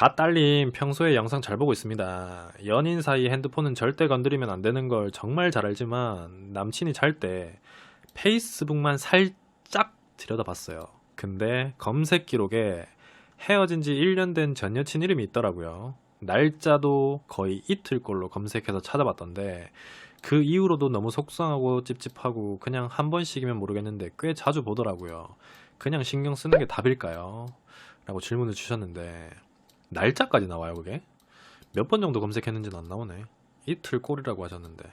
갓딸님 평소에 영상 잘 보고 있습니다. 연인 사이 핸드폰은 절대 건드리면 안 되는 걸 정말 잘 알지만 남친이 잘 때 페이스북만 살짝 들여다봤어요. 근데 검색 기록에 헤어진 지 1년 된 전 여친 이름이 있더라고요. 날짜도 거의 이틀 걸로 검색해서 찾아봤던데 그 이후로도 너무 속상하고 찝찝하고 그냥 한 번씩이면 모르겠는데 꽤 자주 보더라고요. 그냥 신경 쓰는 게 답일까요? 라고 질문을 주셨는데 날짜까지 나와요. 그게 몇 번 정도 검색했는지는 안 나오네. 이틀 꼴이라고 하셨는데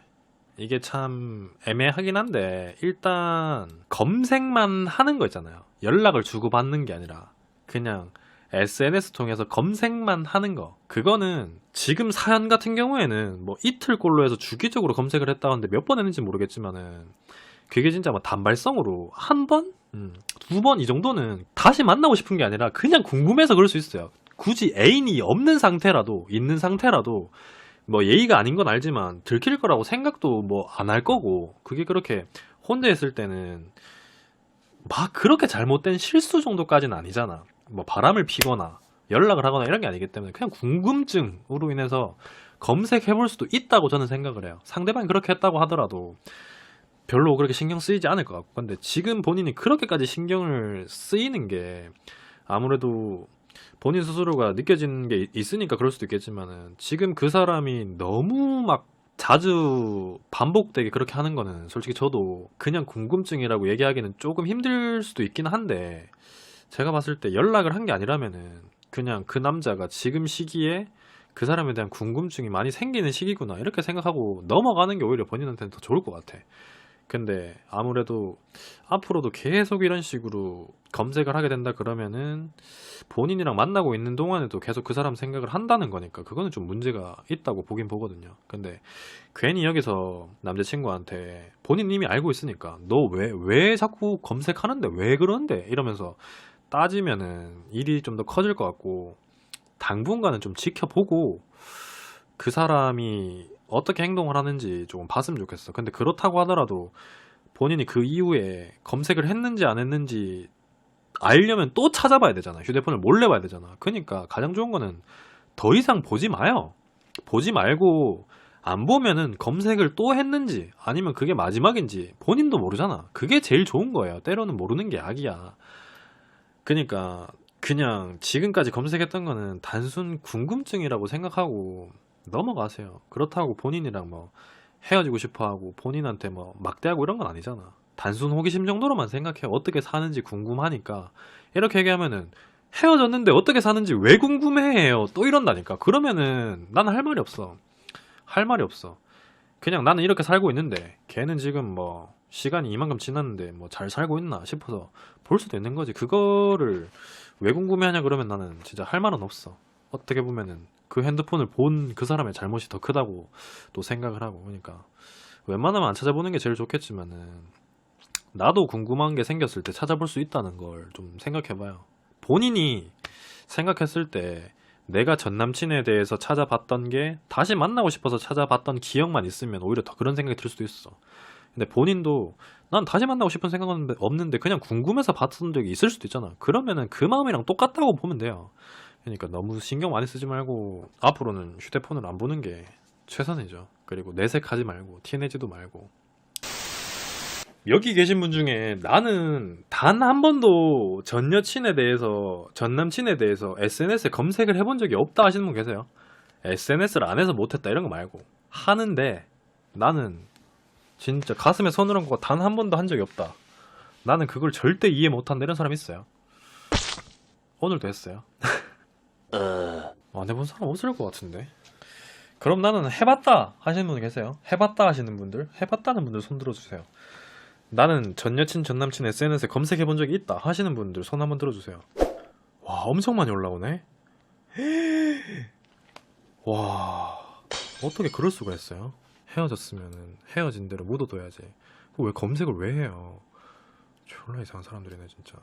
이게 참 애매하긴 한데, 일단 검색만 하는 거 있잖아요. 연락을 주고받는 게 아니라 그냥 SNS 통해서 검색만 하는 거, 그거는 지금 사연 같은 경우에는 뭐 이틀 꼴로 해서 주기적으로 검색을 했다는데 몇 번 했는지 모르겠지만은 그게 진짜 뭐 단발성으로 한 번? 두 번 이 정도는 다시 만나고 싶은 게 아니라 그냥 궁금해서 그럴 수 있어요. 굳이 애인이 없는 상태라도, 있는 상태라도 뭐 예의가 아닌 건 알지만 들킬 거라고 생각도 뭐 안 할 거고, 그게 그렇게 혼자 있을 때는 막 그렇게 잘못된 실수 정도까지는 아니잖아. 뭐 바람을 피거나 연락을 하거나 이런 게 아니기 때문에 그냥 궁금증으로 인해서 검색해 볼 수도 있다고 저는 생각을 해요. 상대방이 그렇게 했다고 하더라도 별로 그렇게 신경 쓰이지 않을 것 같고. 근데 지금 본인이 그렇게까지 신경을 쓰이는 게 아무래도 본인 스스로가 느껴지는 게 있으니까 그럴 수도 있겠지만은, 지금 그 사람이 너무 막 자주 반복되게 그렇게 하는 거는 솔직히 저도 그냥 궁금증이라고 얘기하기는 조금 힘들 수도 있긴 한데, 제가 봤을 때 연락을 한 게 아니라면은 그냥 그 남자가 지금 시기에 그 사람에 대한 궁금증이 많이 생기는 시기구나 이렇게 생각하고 넘어가는 게 오히려 본인한테는 더 좋을 것 같아. 근데 아무래도 앞으로도 계속 이런 식으로 검색을 하게 된다 그러면은 본인이랑 만나고 있는 동안에도 계속 그 사람 생각을 한다는 거니까 그거는 좀 문제가 있다고 보긴 보거든요. 근데 괜히 여기서 남자친구한테 본인 이미 알고 있으니까 너 왜 자꾸 검색하는데 왜 그러는데 이러면서 따지면은 일이 좀 더 커질 것 같고, 당분간은 좀 지켜보고 그 사람이 어떻게 행동을 하는지 조금 봤으면 좋겠어. 근데 그렇다고 하더라도 본인이 그 이후에 검색을 했는지 안 했는지 알려면 또 찾아봐야 되잖아. 휴대폰을 몰래 봐야 되잖아. 그러니까 가장 좋은 거는 더 이상 보지 마요. 보지 말고, 안 보면은 검색을 또 했는지 아니면 그게 마지막인지 본인도 모르잖아. 그게 제일 좋은 거예요. 때로는 모르는 게 약이야. 그러니까 그냥 지금까지 검색했던 거는 단순 궁금증이라고 생각하고 넘어가세요. 그렇다고 본인이랑 뭐 헤어지고 싶어 하고 본인한테 뭐 막대하고 이런 건 아니잖아. 단순 호기심 정도로만 생각해. 어떻게 사는지 궁금하니까. 이렇게 얘기하면은 헤어졌는데 어떻게 사는지 왜 궁금해해요? 또 이런다니까. 그러면은 나는 할 말이 없어. 할 말이 없어. 그냥 나는 이렇게 살고 있는데 걔는 지금 뭐 시간이 이만큼 지났는데 뭐 잘 살고 있나 싶어서 볼 수도 있는 거지. 그거를 왜 궁금해하냐 그러면 나는 진짜 할 말은 없어. 어떻게 보면은 그 핸드폰을 본 그 사람의 잘못이 더 크다고 또 생각을 하고. 그러니까 웬만하면 안 찾아보는 게 제일 좋겠지만은, 나도 궁금한 게 생겼을 때 찾아볼 수 있다는 걸 좀 생각해봐요. 본인이 생각했을 때 내가 전 남친에 대해서 찾아봤던 게 다시 만나고 싶어서 찾아봤던 기억만 있으면 오히려 더 그런 생각이 들 수도 있어. 근데 본인도 난 다시 만나고 싶은 생각은 없는데 그냥 궁금해서 봤던 적이 있을 수도 있잖아. 그러면은 그 마음이랑 똑같다고 보면 돼요. 그러니까 너무 신경 많이 쓰지 말고 앞으로는 휴대폰을 안 보는 게 최선이죠. 그리고 내색하지 말고 티내지도 말고. 여기 계신 분 중에 나는 단 한 번도 전 여친에 대해서, 전 남친에 대해서 SNS에 검색을 해본 적이 없다 하시는 분 계세요? SNS를 안 해서 못했다 이런 거 말고, 하는데 나는 진짜 가슴에 손을 얹고 단 한 번도 한 적이 없다. 나는 그걸 절대 이해 못한다 이런 사람 있어요? 오늘도 했어요. 안 해본 사람 없을 것 같은데. 그럼 나는 해봤다 하시는 분 계세요? 해봤다 하시는 분들, 해봤다는 분들 손 들어주세요. 나는 전 여친 전 남친 SNS에 검색해본 적이 있다 하시는 분들 손 한번 들어주세요. 와, 엄청 많이 올라오네. 와, 어떻게 그럴 수가 있어요? 헤어졌으면은 헤어진 대로 묻어둬야지. 왜 검색을 왜 해요? 졸라 이상한 사람들이네 진짜.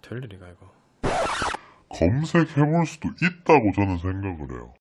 될 일이가 이거. 검색해볼 수도 있다고 저는 생각을 해요.